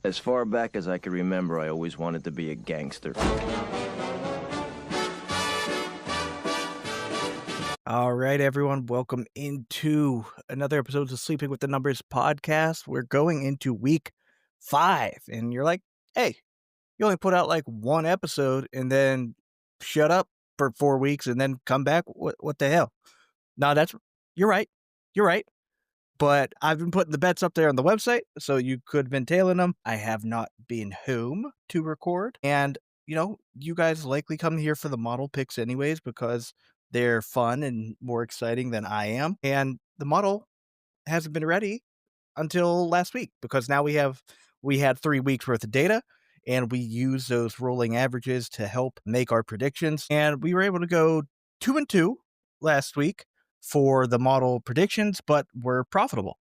As far back as I can remember, I always wanted to be a gangster. All right, everyone, welcome into another episode of Sleeping with the Numbers podcast. We're going into week 5, and you're like, hey, you only put out like one episode and then shut up for 4 weeks and then come back. What the hell? No, you're right. You're right. But I've been putting the bets up there on the website, so you could have been tailing them. I have not been home to record. And, you guys likely come here for the model picks anyways, because they're fun and more exciting than I am. And the model hasn't been ready until last week because now we had 3 weeks worth of data and we use those rolling averages to help make our predictions. And we were able to go 2-2 last week for the model predictions, but were profitable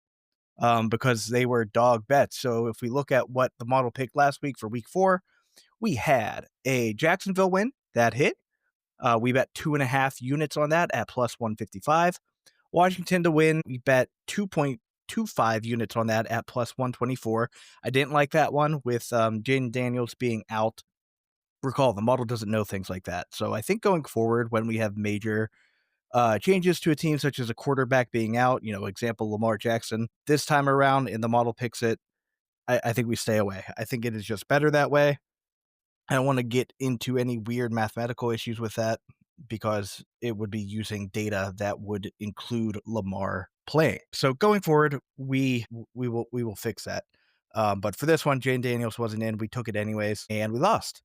because they were dog bets. So if we look at what the model picked last week for week 4, we had a Jacksonville win that hit. We bet 2.5 units on that at plus 155. Washington to win, we bet 2.25 units on that at plus 124. I didn't like that one with Jaden Daniels being out. Recall, the model doesn't know things like that. So I think going forward, when we have major changes to a team, such as a quarterback being out, example, Lamar Jackson, this time around, and the model picks it, I think we stay away. I think it is just better that way. I don't want to get into any weird mathematical issues with that because it would be using data that would include Lamar playing. So going forward, we will fix that. But for this one, Jane Daniels wasn't in. We took it anyways, and we lost.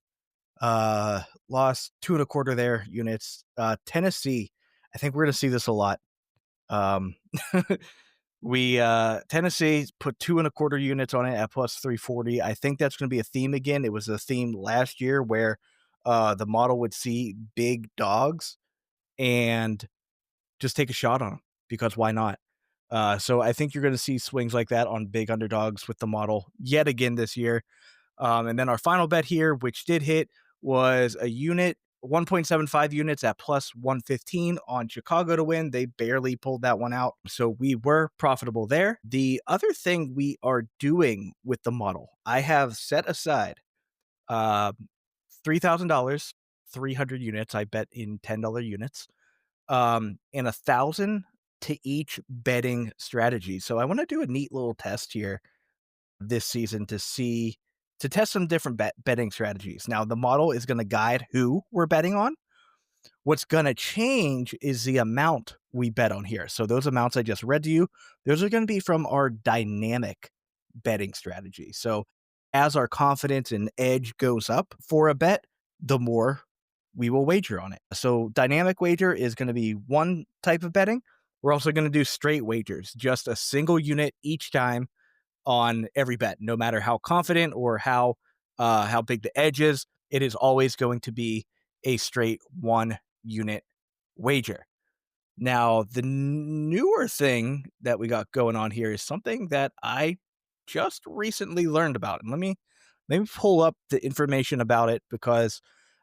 Lost 2.25 there units. Tennessee, I think we're going to see this a lot. We Tennessee put 2.25 units on it at plus 340. I think that's going to be a theme again. It was a theme last year where the model would see big dogs and just take a shot on them because why not? So I think you're going to see swings like that on big underdogs with the model yet again this year. And then our final bet here, which did hit, was a unit, 1.75 units at plus 115 on Chicago to win. They barely pulled that one out. So we were profitable there. The other thing we are doing with the model, I have set aside $3,000, 300 units. I bet in $10 units, and 1,000 to each betting strategy. So I want to do a neat little test here this season to test some different betting strategies. Now, the model is going to guide who we're betting on. What's going to change is the amount we bet on here. So those amounts I just read to you, those are going to be from our dynamic betting strategy. So as our confidence and edge goes up for a bet, the more we will wager on it. So dynamic wager is going to be one type of betting. We're also going to do straight wagers, just a single unit each time on every bet, no matter how confident or how big the edge is. It is always going to be a straight 1 unit wager. Now, the newer thing that we got going on here is something that I just recently learned about. And let me pull up the information about it because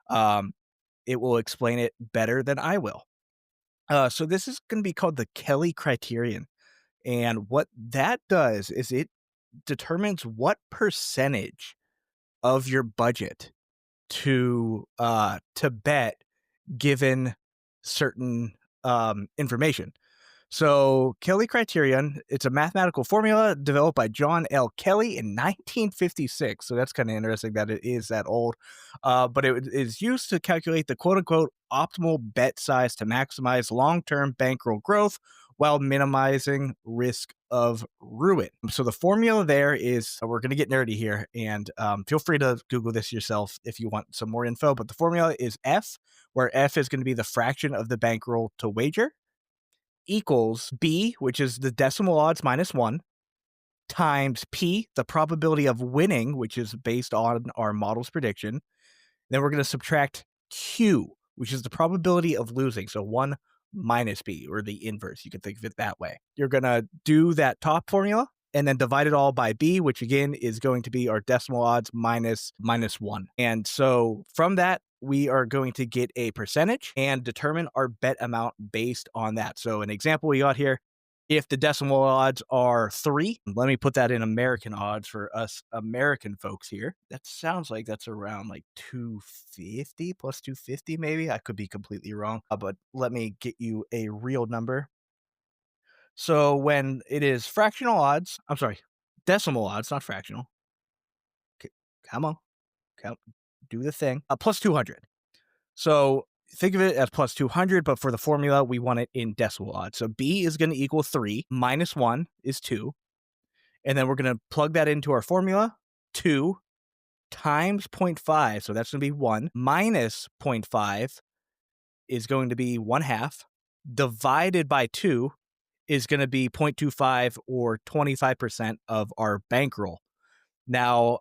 it will explain it better than I will. So this is going to be called the Kelly criterion. And what that does is it determines what percentage of your budget to bet given certain information. So Kelly criterion, it's a mathematical formula developed by John L. Kelly in 1956. So that's kind of interesting that it is that old. But it is used to calculate the quote unquote optimal bet size to maximize long-term bankroll growth while minimizing risk of ruin. So the formula there is, we're going to get nerdy here, and feel free to Google this yourself if you want some more info. But the formula is F, where F is going to be the fraction of the bankroll to wager, equals B, which is the decimal odds minus 1, times P, the probability of winning, which is based on our model's prediction. Then we're going to subtract Q, which is the probability of losing. So 1 minus B, or the inverse. You can think of it that way. You're going to do that top formula and then divide it all by B, which again is going to be our decimal odds minus 1. And so from that, we are going to get a percentage and determine our bet amount based on that. So an example we got here, If the decimal odds are 3, let me put that in American odds for us American folks here. That sounds like that's around like 250 plus 250 maybe. I could be completely wrong, but let me get you a real number. So when it is fractional odds, I'm sorry, decimal odds, not fractional. C- Come on, come, do the thing. Plus 200. So think of it as plus 200, but for the formula, we want it in decimal odds. So B is going to equal 3, minus 1 is 2. And then we're going to plug that into our formula. 2 times 0.5, so that's going to be 1, minus zero point 0.5 is going to be 1 half, divided by 2 is going to be 0.25 or 25% of our bankroll. Now,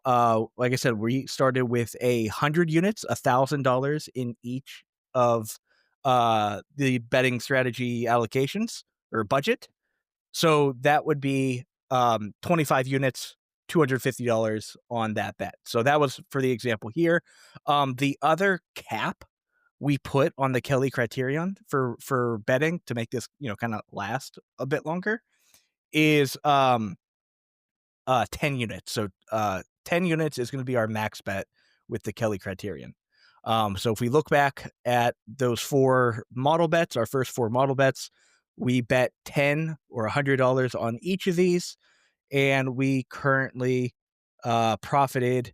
like I said, we started with 100 units, $1,000 in each of the betting strategy allocations or budget. So that would be 25 units, $250 on that bet. So that was for the example here. The other cap we put on the Kelly criterion for betting to make this, kind of last a bit longer is 10 units. So 10 units is going to be our max bet with the Kelly criterion. So if we look back at those 4 model bets, our first 4 model bets, we bet 10 or $100 on each of these, and we currently profited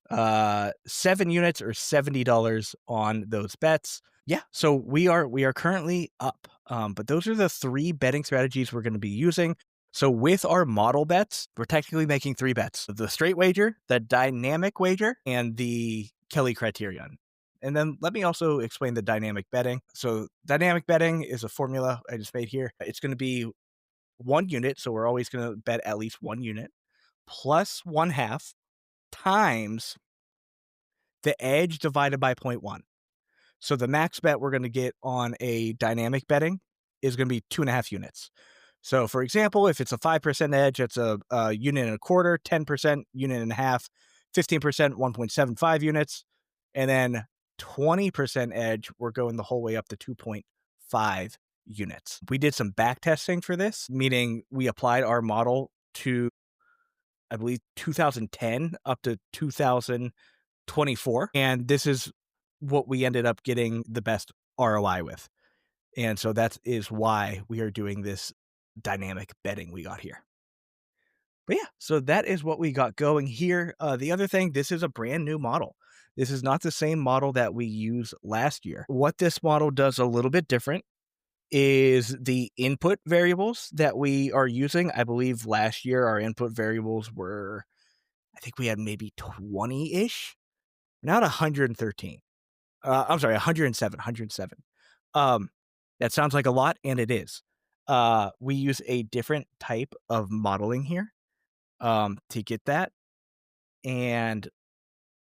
7 units or $70 on those bets. Yeah, so we are currently up. But those are the 3 betting strategies we're going to be using. So with our model bets, we're technically making 3 bets: the straight wager, the dynamic wager, and the Kelly criterion. And then let me also explain the dynamic betting. So dynamic betting is a formula I just made here. It's going to be 1 unit, so we're always going to bet at least 1 unit, plus 1 half times the edge divided by 0.1. So the max bet we're going to get on a dynamic betting is going to be 2.5 units. So for example, if it's a 5% edge, that's a unit and a quarter, 10% unit and a half, 15% 1.75 units, and then 20% edge, we're going the whole way up to 2.5 units. We did some back testing for this, meaning we applied our model to, I believe, 2010 up to 2024. And this is what we ended up getting the best ROI with. And so that is why we are doing this dynamic betting we got here. But yeah, so that is what we got going here. The other thing, this is a brand new model. This is not the same model that we used last year. What this model does a little bit different is the input variables that we are using. I believe last year our input variables were, I think we had maybe 20-ish, not 113. I'm sorry, 107, 107. That sounds like a lot, and it is. We use a different type of modeling here to get that, and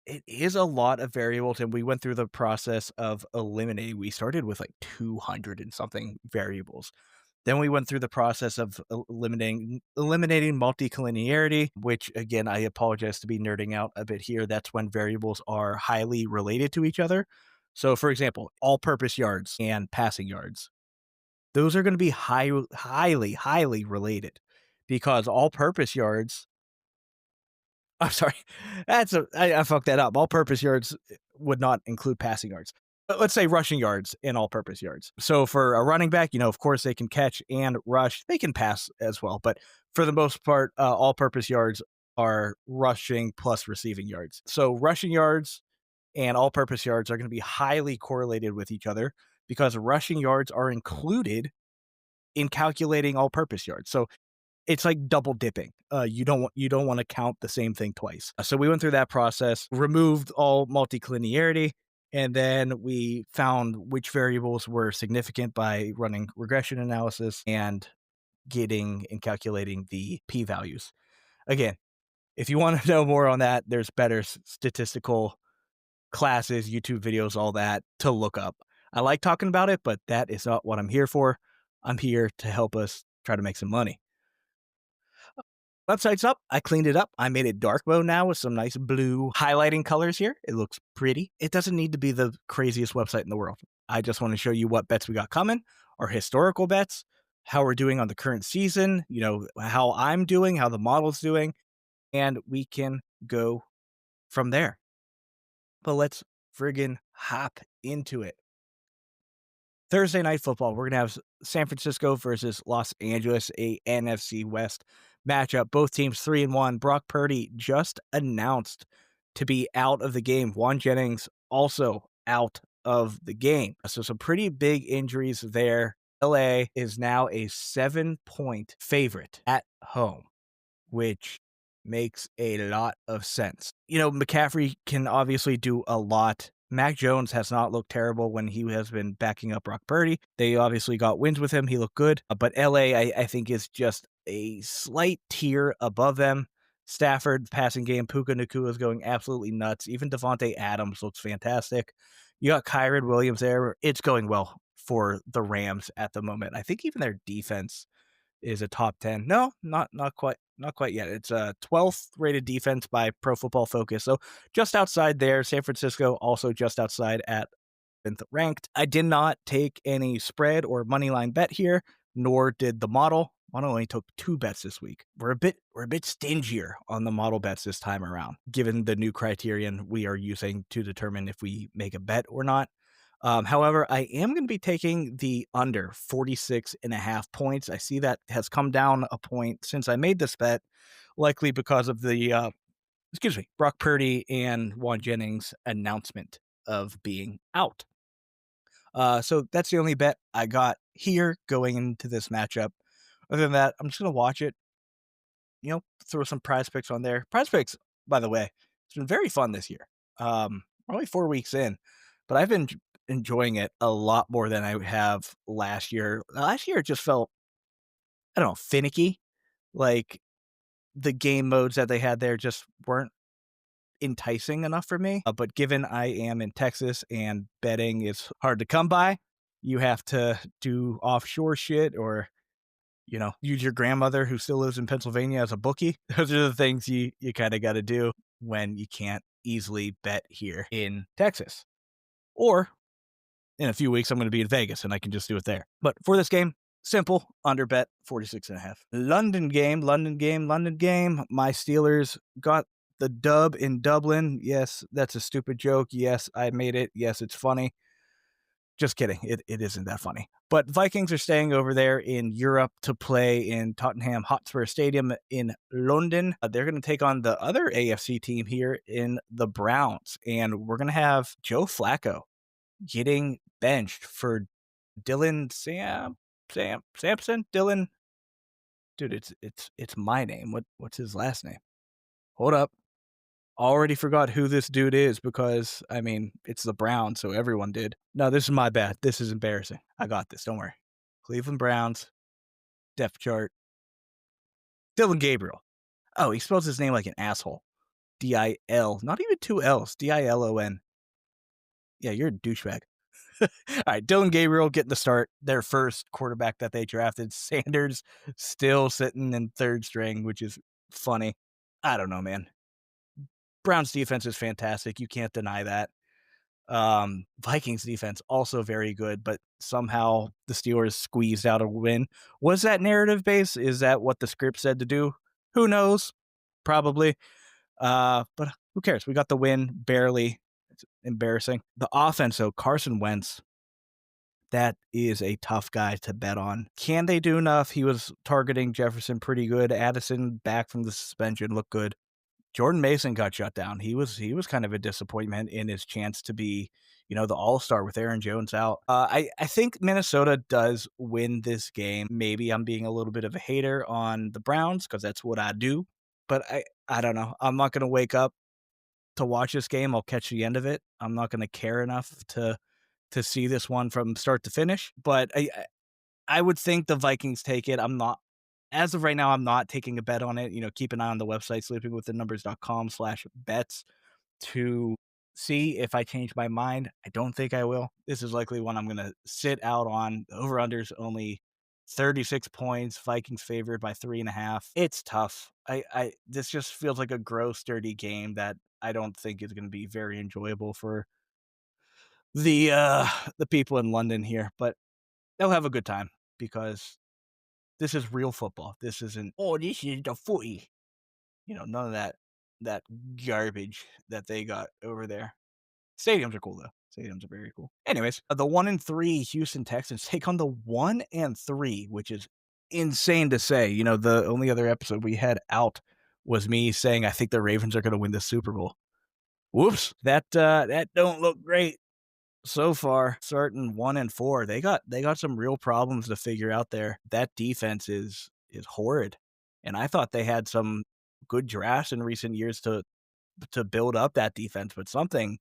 it is a lot of variables, and we went through the process of eliminating. We started with like 200 and something variables. Then we went through the process of eliminating multicollinearity, which again, I apologize to be nerding out a bit here. That's when variables are highly related to each other. So for example, all-purpose yards and passing yards, those are going to be highly related, because all-purpose yards, I'm sorry, I fucked that up. All-purpose yards would not include passing yards. But let's say rushing yards and all-purpose yards. So for a running back, of course they can catch and rush. They can pass as well, but for the most part, all-purpose yards are rushing plus receiving yards. So rushing yards and all-purpose yards are going to be highly correlated with each other, because rushing yards are included in calculating all-purpose yards. So it's like double dipping. You don't want to count the same thing twice. So we went through that process, removed all multicollinearity, and then we found which variables were significant by running regression analysis and getting and calculating the p-values. Again, if you want to know more on that, there's better statistical classes, YouTube videos, all that to look up. I like talking about it, but that is not what I'm here for. I'm here to help us try to make some money. Website's up. I cleaned it up. I made it dark mode now with some nice blue highlighting colors here. It looks pretty. It doesn't need to be the craziest website in the world. I just want to show you what bets we got coming, our historical bets, how we're doing on the current season, how I'm doing, how the model's doing, and we can go from there. But let's friggin' hop into it. Thursday night football, we're gonna have San Francisco versus Los Angeles, a NFC West matchup. Both teams 3-1. Brock Purdy just announced to be out of the game. Juan Jennings also out of the game. So some pretty big injuries there. LA is now a 7-point favorite at home, which makes a lot of sense. McCaffrey can obviously do a lot. Mac Jones has not looked terrible when he has been backing up Brock Purdy. They obviously got wins with him. He looked good. But LA, I think, is just a slight tier above them. Stafford, passing game, Puka Nakua is going absolutely nuts. Even Devontae Adams looks fantastic. You got Kyron Williams there. It's going well for the Rams at the moment. I think even their defense is a top 10. No, not quite yet. It's a 12th rated defense by Pro Football Focus. So just outside there. San Francisco also just outside at 7th ranked. I did not take any spread or money line bet here, nor did the model. Model only took 2 bets this week. We're a bit stingier on the model bets this time around, given the new criterion we are using to determine if we make a bet or not. However, I am going to be taking the under 46.5 points. I see that has come down a point since I made this bet, likely because of the Brock Purdy and Juan Jennings announcement of being out. So that's the only bet I got here going into this matchup. Other than that, I'm just going to watch it, throw some prize picks on there. Prize picks, by the way, it's been very fun this year. We're only 4 weeks in, but I've been enjoying it a lot more than I have last year. Last year it just felt, I don't know, finicky. Like the game modes that they had there just weren't enticing enough for me. But given I am in Texas and betting is hard to come by, you have to do offshore shit or use your grandmother who still lives in Pennsylvania as a bookie. Those are the things you kind of got to do when you can't easily bet here in Texas. Or in a few weeks, I'm going to be in Vegas and I can just do it there. But for this game, simple, under bet 46.5. London game. My Steelers got the dub in Dublin. Yes, that's a stupid joke. Yes, I made it. Yes, it's funny. Just kidding. It isn't that funny. But Vikings are staying over there in Europe to play in Tottenham Hotspur Stadium in London. They're going to take on the other AFC team here in the Browns. And we're going to have Joe Flacco getting benched for Dylan Sampson. Dylan, dude, it's my name. What's his last name? Hold up. Already forgot who this dude is because, I mean, it's the Browns, so everyone did. No, this is my bad. This is embarrassing. I got this. Don't worry. Cleveland Browns, depth chart. Dylan Gabriel. Oh, he spells his name like an asshole. D-I-L. Not even 2 L's. D-I-L-O-N. Yeah, you're a douchebag. All right, Dylan Gabriel getting the start. Their first quarterback that they drafted. Sanders still sitting in 3rd string, which is funny. I don't know, man. Browns defense is fantastic. You can't deny that. Vikings defense also very good, but somehow the Steelers squeezed out a win. Was that narrative based? Is that what the script said to do? Who knows? Probably. But who cares? We got the win barely. It's embarrassing. The offense, though, Carson Wentz, that is a tough guy to bet on. Can they do enough? He was targeting Jefferson pretty good. Addison back from the suspension looked good. Jordan Mason got shut down. He was kind of a disappointment in his chance to be, the all-star with Aaron Jones out. I think Minnesota does win this game. Maybe I'm being a little bit of a hater on the Browns because that's what I do. But I don't know. I'm not going to wake up to watch this game. I'll catch the end of it. I'm not going to care enough to see this one from start to finish. But I would think the Vikings take it. I'm not, as of right now, I'm not taking a bet on it. Keep an eye on the website, sleepingwiththenumbers.com/bets to see if I change my mind. I don't think I will. This is likely one I'm going to sit out on. The over-under's only 36 points. Vikings favored by 3.5. It's tough. This just feels like a gross, dirty game that I don't think is going to be very enjoyable for the people in London here, but they'll have a good time because This is real football. This isn't, oh, this is the footy. None of that garbage that they got over there. Stadiums are cool though. Stadiums are very cool. Anyways, the 1-3 Houston Texans take on the 1-3, which is insane to say. The only other episode we had out was me saying I think the Ravens are going to win the Super Bowl. Whoops, that don't look great so far. Starting 1-4, they got some real problems to figure out there. That defense is horrid, and I thought they had some good drafts in recent years to build up that defense, but something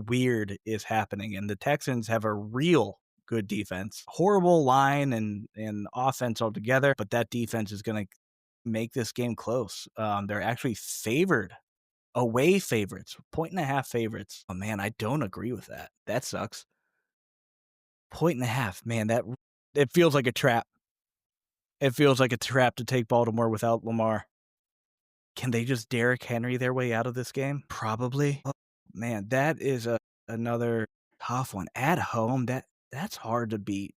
weird is happening, and the Texans have a real good defense. Horrible line and offense altogether, but that defense is going to make this game close. They're actually favored, away favorites, 1.5 favorites. Oh man, I don't agree with that. That sucks. 1.5, man, it feels like a trap. It feels like a trap to take Baltimore without Lamar. Can they just Derrick Henry their way out of this game? Probably. Oh, man, that is another tough one. At home, that's hard to beat.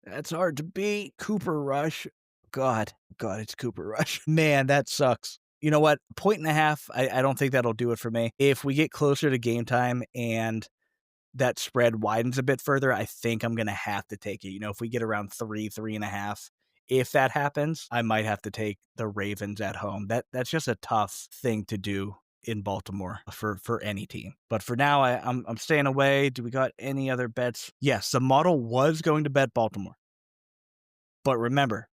That's hard to beat. Cooper Rush. God, it's Cooper Rush. Man, that sucks. You know what? 1.5, I don't think that'll do it for me. If we get closer to game time and that spread widens a bit further, I think I'm going to have to take it. If we get around 3.5, if that happens, I might have to take the Ravens at home. That's just a tough thing to do in Baltimore for any team. But for now, I'm staying away. Do we got any other bets? Yes, the model was going to bet Baltimore. But remember,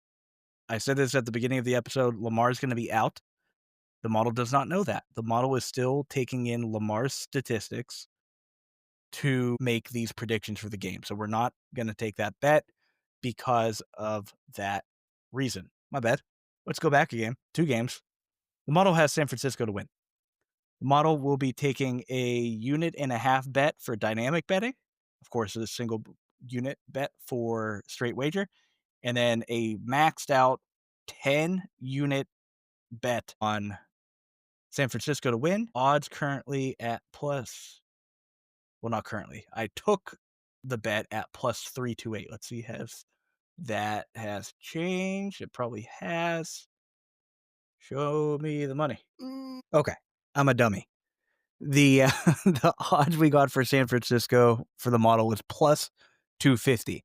I said this at the beginning of the episode, Lamar's going to be out. The model does not know that. The model is still taking in Lamar's statistics to make these predictions for the game. So we're not going to take that bet because of that reason. My bad. Let's go back again. 2 games. The model has San Francisco to win. The model will be taking a 1.5 unit bet for dynamic betting. Of course, a single unit bet for straight wager. And then a maxed out 10-unit bet on San Francisco to win. Odds currently at plus, well, not currently. I took the bet at plus 328. Let's see, that has changed. It probably has. Show me the money. Okay, I'm a dummy. The the odds we got for San Francisco for the model was plus 250.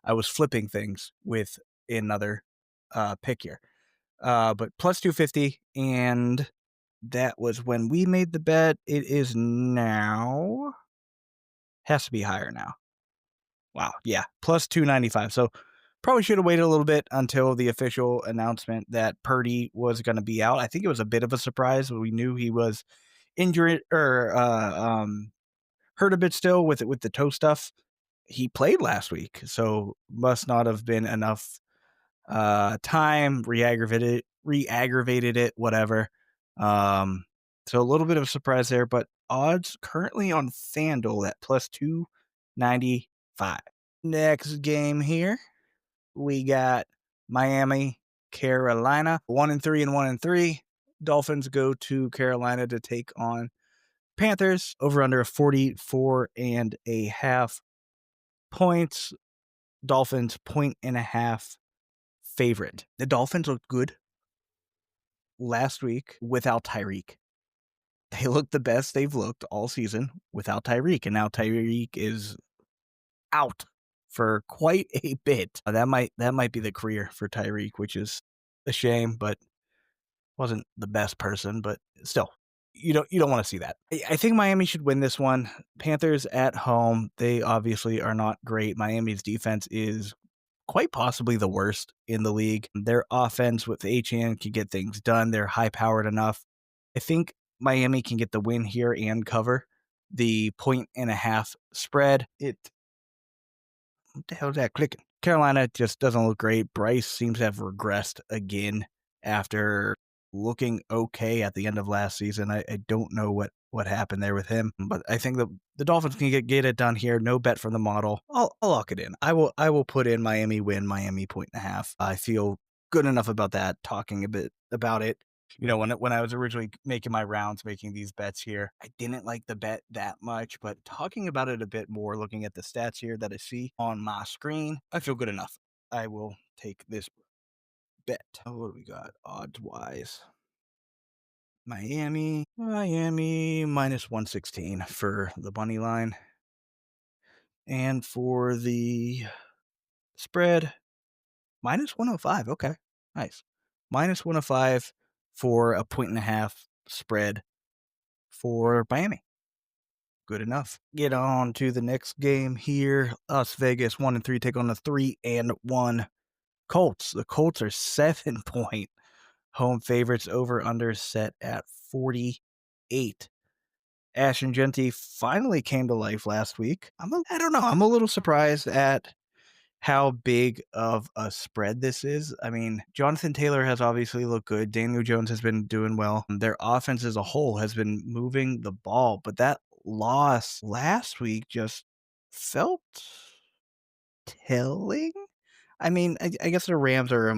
I was flipping things with another pick here. But plus 250, and that was when we made the bet. It is now, has to be higher now. Wow, yeah, plus 295. So probably should have waited a little bit until the official announcement that Purdy was going to be out. I think it was a bit of a surprise. We knew he was injured or hurt a bit still with the toe stuff. He played last week, so must not have been enough time. Re-aggravated it, whatever. So a little bit of a surprise there, but odds currently on FanDuel at plus 295. Next game here, we got Miami, Carolina, 1-3 and 1-3. Dolphins go to Carolina to take on Panthers. Over under 44.5 points. Dolphins 1.5 favorite. The Dolphins looked good last week without Tyreek. They looked the best they've looked all season without Tyreek, and now Tyreek is out for quite a bit. That might be the career for Tyreek, which is a shame, but wasn't the best person, but still, you don't want to see that. I think Miami should win this one. Panthers at home, they obviously are not great. Miami's defense is quite possibly the worst in the league. Their offense with Achane can get things done. They're high-powered enough. I think Miami can get the win here and cover the 1.5 spread. What the hell is that clicking? Carolina just doesn't look great. Bryce seems to have regressed again after looking okay at the end of last season. I don't know what happened there with him, but I think the Dolphins can get it done here. No bet from the model. I'll lock it in. I will put in Miami win, Miami 1.5. I feel good enough about that. Talking a bit about it. When I was originally making my rounds, making these bets here, I didn't like the bet that much, but talking about it a bit more, looking at the stats here that I see on my screen, I feel good enough. I will take this bet. Oh, what do we got odds wise? Miami minus 116 for the money line. And for the spread, minus 105. Okay, nice. Minus 105 for a 1.5 spread for Miami. Good enough. Get on to the next game here. Las Vegas 1-3 take on the 3-1 Colts. The Colts are 7-point home favorites. Over under set at 48. Ashton Genty finally came to life last week. I don't know. I'm a little surprised at how big of a spread this is. I mean, Jonathan Taylor has obviously looked good. Daniel Jones has been doing well. Their offense as a whole has been moving the ball, but that loss last week just felt telling. I mean, I guess the Rams are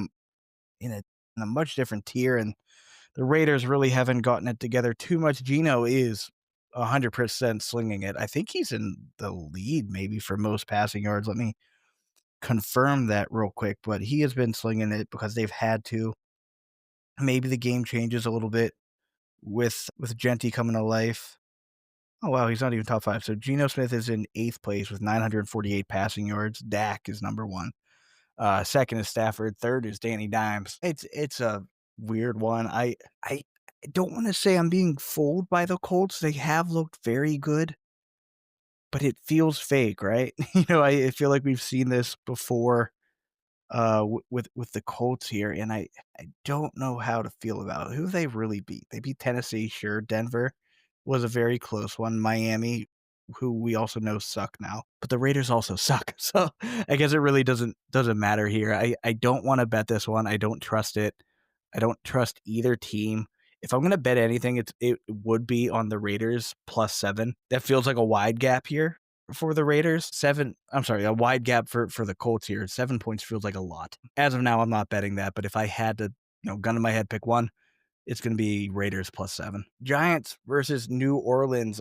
in a much different tier, and the Raiders really haven't gotten it together too much. Geno is 100% slinging it. I think he's in the lead maybe for most passing yards. Let me confirm that real quick, but he has been slinging it because they've had to. Maybe the game changes a little bit with Genty coming to life. Oh wow, he's not even top 5. So Geno Smith is in 8th place with 948 passing yards. Dak is number 1. Second is Stafford. Third is Danny Dimes. It's a weird one. I don't want to say I'm being fooled by the Colts. They have looked very good, but it feels fake, right? I feel like we've seen this before with the Colts here, and I don't know how to feel about it. Who they really beat? They beat Tennessee, sure. Denver was a very close one. Miami, who we also know suck now, but the Raiders also suck. So I guess it really doesn't matter here. I don't want to bet this one. I don't trust it. I don't trust either team. If I'm gonna bet anything, it would be on the Raiders +7. That feels like a wide gap here for the Raiders. A wide gap for the Colts here. 7 points feels like a lot. As of now, I'm not betting that, but if I had to, gun in my head, pick one, it's going to be Raiders +7. Giants versus New Orleans.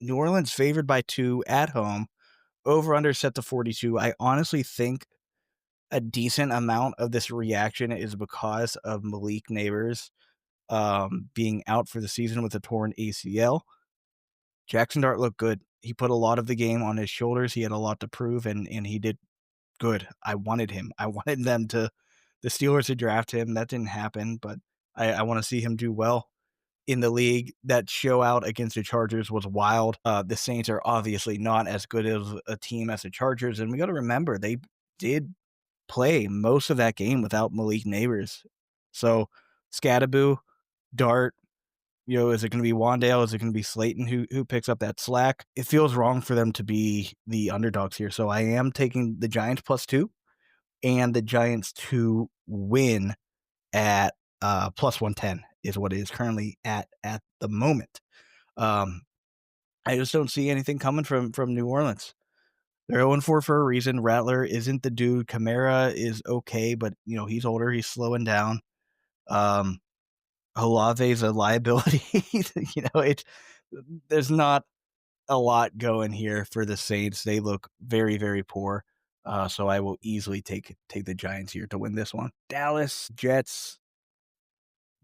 New Orleans favored by 2 at home. Over under set to 42. I honestly think a decent amount of this reaction is because of Malik Neighbors being out for the season with a torn ACL. Jackson Dart looked good. He put a lot of the game on his shoulders. He had a lot to prove, and he did good. I wanted him. I wanted the Steelers to draft him. That didn't happen, but I want to see him do well in the league. That show out against the Chargers was wild. The Saints are obviously not as good as a team as the Chargers, and we got to remember they did play most of that game without Malik Neighbors. So Scadaboo, Dart, is it going to be Wandale? Is it going to be Slayton who picks up that slack? It feels wrong for them to be the underdogs here. So I am taking the Giants +2 and the Giants to win at +110 is what it is currently at the moment. I just don't see anything coming from New Orleans. They're 0-4 for a reason. Rattler isn't the dude. Kamara is okay, but he's older. He's slowing down. Olave's a liability. There's not a lot going here for the Saints. They look very, very poor. So I will easily take the Giants here to win this one. Dallas Jets.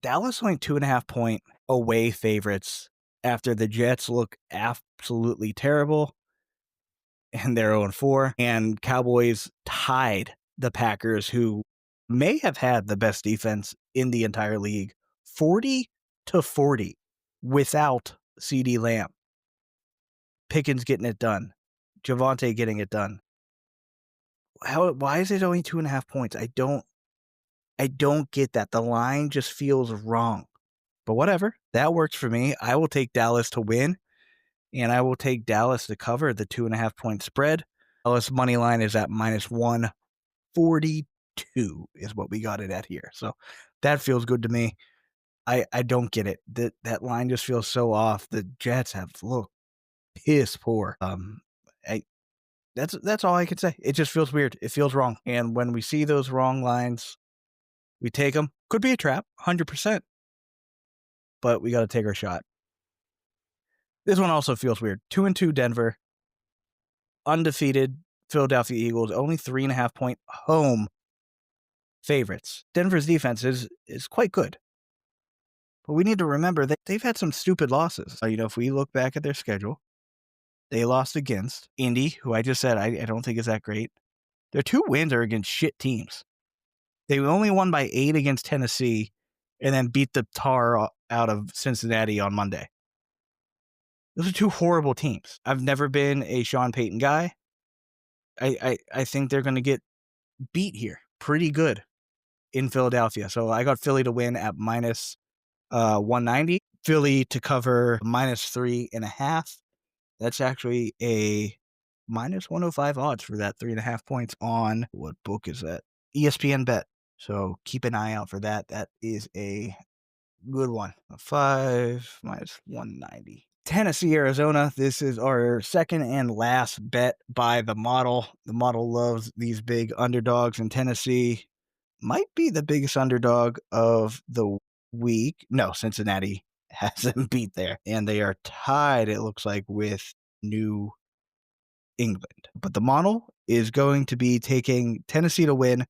Dallas only 2.5 point away favorites after the Jets look absolutely terrible and they're 0-4. And Cowboys tied the Packers, who may have had the best defense in the entire league, 40-40 without CeeDee Lamb. Pickens getting it done. Javonte getting it done. Why is it only 2.5 points? I don't get that. The line just feels wrong. But whatever. That works for me. I will take Dallas to win, and I will take Dallas to cover the 2.5 point spread. Dallas money line is at -142 is what we got it at here. So that feels good to me. I don't get it. That line just feels so off. The Jets have looked piss poor. That's all I can say. It just feels weird. It feels wrong. And when we see those wrong lines, we take them. Could be a trap, 100%. But we got to take our shot. This one also feels weird. 2-2 Denver. Undefeated Philadelphia Eagles, only 3.5-point home favorites. Denver's defense is quite good. But we need to remember that they've had some stupid losses. If we look back at their schedule, they lost against Indy, who I just said I don't think is that great. Their 2 wins are against shit teams. They only won by 8 against Tennessee and then beat the tar out of Cincinnati on Monday. Those are 2 horrible teams. I've never been a Sean Payton guy. I think they're going to get beat here pretty good in Philadelphia. So I got Philly to win at minus 190. Philly to cover minus 3.5. That's actually a minus 105 odds for that 3.5 points on what book is that? ESPN Bet. So keep an eye out for that. That is a good one. 5 minus 190. Tennessee, Arizona. This is our second and last bet by the model. The model loves these big underdogs, and Tennessee might be the biggest underdog of the week. No, Cincinnati has them beat there, and they are tied, it looks like, with New England. But the model is going to be taking Tennessee to win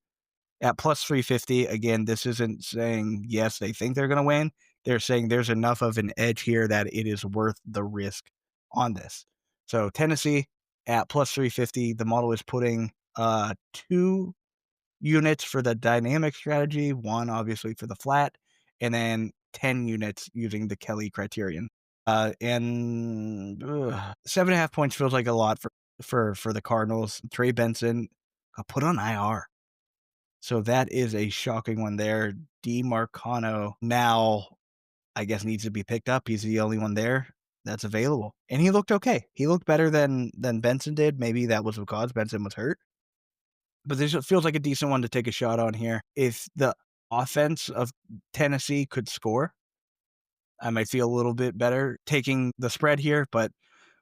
at plus 350. Again, this isn't saying, yes, they think they're going to win. They're saying there's enough of an edge here that it is worth the risk on this. So Tennessee at plus 350. The model is putting 2 units for the dynamic strategy, 1 obviously for the flat, and then 10 units using the Kelly criterion. And 7.5 points feels like a lot for the Cardinals. Trey Benson got put on IR. So that is a shocking one there. DeMarcano now, I guess, needs to be picked up. He's the only one there that's available. And he looked okay. He looked better than Benson did. Maybe that was because Benson was hurt. But this feels like a decent one to take a shot on here. If the offense of Tennessee could score, I might feel a little bit better taking the spread here, but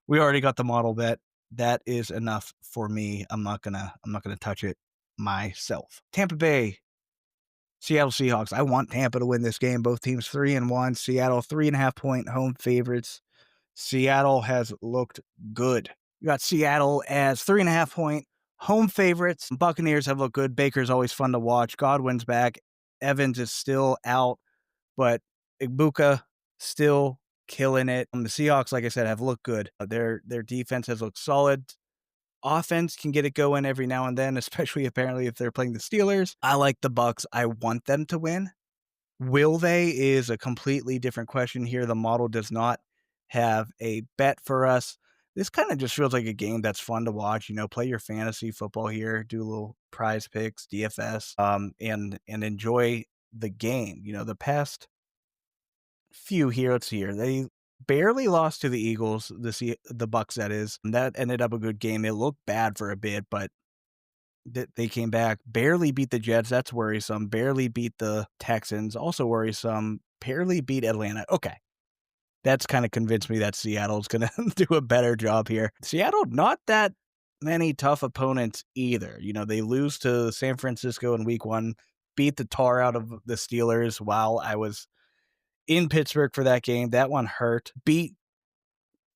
we already got the model bet. That is enough for me. I'm not gonna touch it myself. Tampa Bay, Seattle Seahawks. I want Tampa to win this game. Both teams 3-1. Seattle 3.5-point home favorites. Seattle has looked good. You got Seattle as 3.5-point home favorites. Buccaneers have looked good. Baker's always fun to watch. Godwin's back. Evans is still out, but Ibuka still killing it. The Seahawks, like I said, have looked good. Their defense has looked solid. Offense can get it going every now and then, especially apparently if they're playing the Steelers. I like the Bucs. I want them to win. Will they is a completely different question here. The model does not have a bet for us. This kind of just feels like a game that's fun to watch. Play your fantasy football here, do a little prize picks, DFS, and enjoy the game. The past few here, let's see here. They barely lost to the Eagles, the Bucs, that is. And that ended up a good game. It looked bad for a bit, but they came back. Barely beat the Jets. That's worrisome. Barely beat the Texans. Also worrisome. Barely beat Atlanta. Okay. That's kind of convinced me that Seattle's going to do a better job here. Seattle, not that many tough opponents either. They lose to San Francisco in week 1, beat the tar out of the Steelers while I was in Pittsburgh for that game. That one hurt. Beat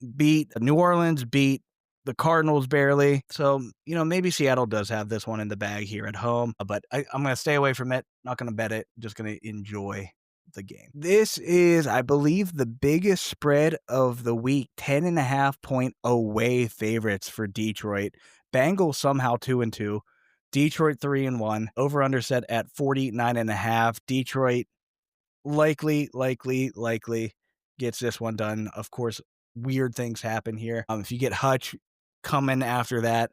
New Orleans, beat the Cardinals barely. So, maybe Seattle does have this one in the bag here at home, but I'm going to stay away from it. Not going to bet it. Just going to enjoy the game. This is, I believe, the biggest spread of the week. 10.5-point away favorites for Detroit. Bengals somehow 2-2. Detroit 3-1. Over under set at 49.5. Detroit likely gets this one done. Of course, weird things happen here. If you get Hutch coming after that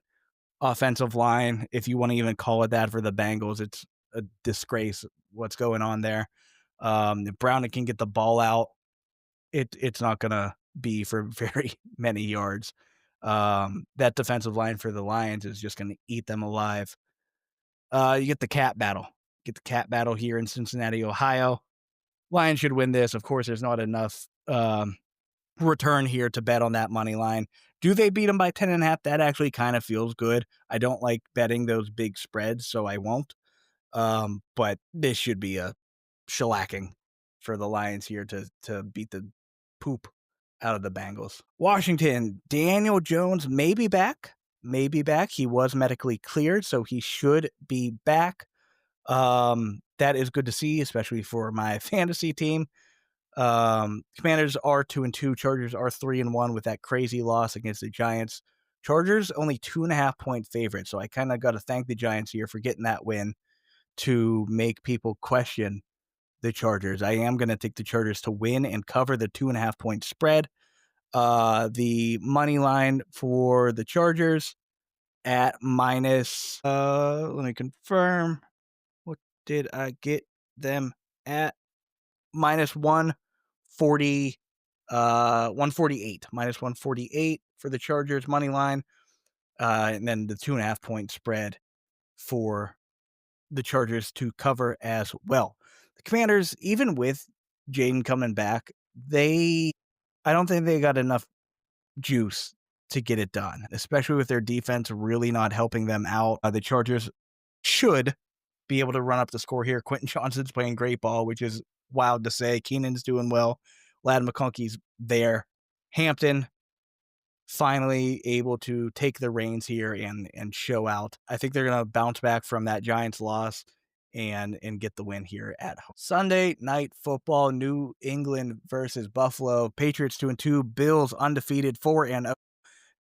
offensive line, if you want to even call it that for the Bengals, it's a disgrace what's going on there. If Brown can get the ball out, it's not going to be for very many yards. That defensive line for the Lions is just going to eat them alive. You get the cat battle. Here in Cincinnati, Ohio. Lions should win this. Of course, there's not enough return here to bet on that money line. Do they beat them by 10.5? That actually kind of feels good. I don't like betting those big spreads, so I won't. But this should be a shellacking for the Lions here to beat the poop out of the Bengals. Washington, Daniel Jones may be back. may be back. He was medically cleared, so he should be back. That is good to see, especially for my fantasy team. Commanders are 2-2. Chargers are 3-1 with that crazy loss against the Giants. Chargers only 2.5-point favorite, so I kind of got to thank the Giants here for getting that win to make people question the Chargers. I am going to take the Chargers to win and cover the 2.5-point spread. The money line for the Chargers at minus, let me confirm. What did I get them at? Minus 140, 148, minus 148 for the Chargers money line. And then the 2.5-point spread for the Chargers to cover as well. The Commanders, even with Jaden coming back, I don't think they got enough juice to get it done, especially with their defense really not helping them out. The Chargers should be able to run up the score here. Quentin Johnson's playing great ball, which is wild to say. Keenan's doing well. Lad McConkey's there. Hampton finally able to take the reins here and show out. I think they're going to bounce back from that Giants loss and get the win here at home. Sunday night football, New England versus Buffalo. Patriots 2-2, Bills undefeated 4-0.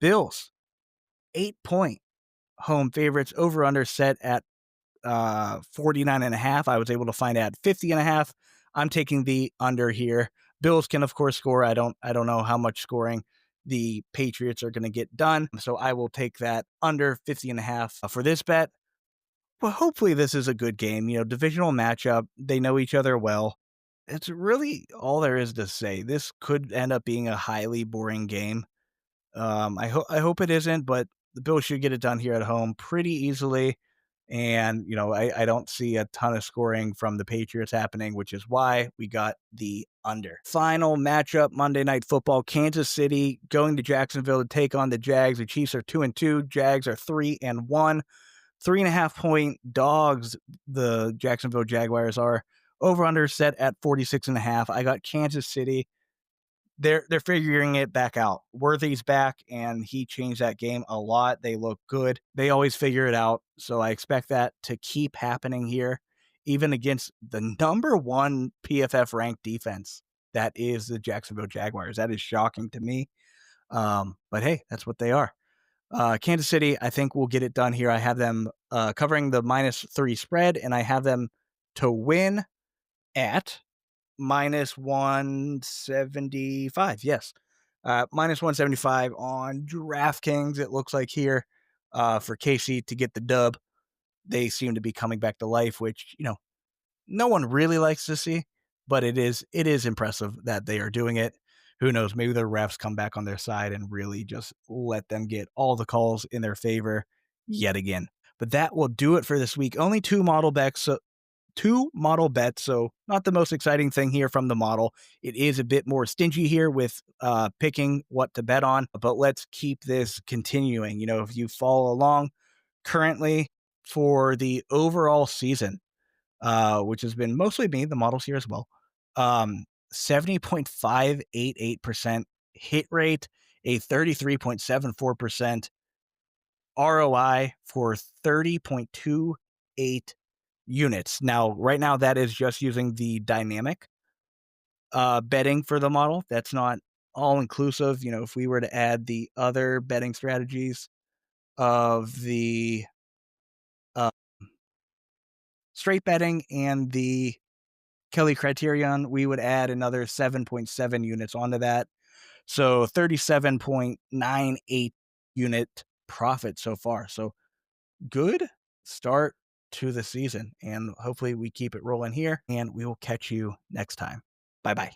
Bills 8-point home favorites, over under set at 49.5. I was able to find at 50.5. I'm taking the under here. Bills can of course score. I don't know how much scoring the Patriots are going to get done, so I will take that under 50.5 for this bet. Well, hopefully this is a good game. Divisional matchup. They know each other well. It's really all there is to say. This could end up being a highly boring game. I hope it isn't, but the Bills should get it done here at home pretty easily. And, I don't see a ton of scoring from the Patriots happening, which is why we got the under. Final matchup, Monday Night Football, Kansas City going to Jacksonville to take on the Jags. The Chiefs are 2-2. Jags are 3-1. 3.5-point dogs, the Jacksonville Jaguars are. Over under set at 46.5. I got Kansas City. They're figuring it back out. Worthy's back, and he changed that game a lot. They look good. They always figure it out. So I expect that to keep happening here, even against the number one PFF ranked defense. That is the Jacksonville Jaguars. That is shocking to me. But hey, that's what they are. Kansas City, I think will get it done here. I have them covering the -3 spread, and I have them to win at minus 175. Yes. Minus 175 on DraftKings, it looks like here, for KC to get the dub. They seem to be coming back to life, which, no one really likes to see, but it is impressive that they are doing it. Who knows? Maybe the refs come back on their side and really just let them get all the calls in their favor yet again. But that will do it for this week. Only two model bets, so not the most exciting thing here from the model. It is a bit more stingy here with picking what to bet on, but let's keep this continuing. If you follow along currently for the overall season, which has been mostly me, the models here as well, 70.588% hit rate, a 33.74% ROI for 30.28 units. Now, right now, that is just using the dynamic betting for the model. That's not all inclusive. If we were to add the other betting strategies of the straight betting and the Kelly criterion, we would add another 7.7 units onto that. So 37.98 unit profit so far. So good start to the season, and hopefully we keep it rolling here, and we will catch you next time. Bye-bye.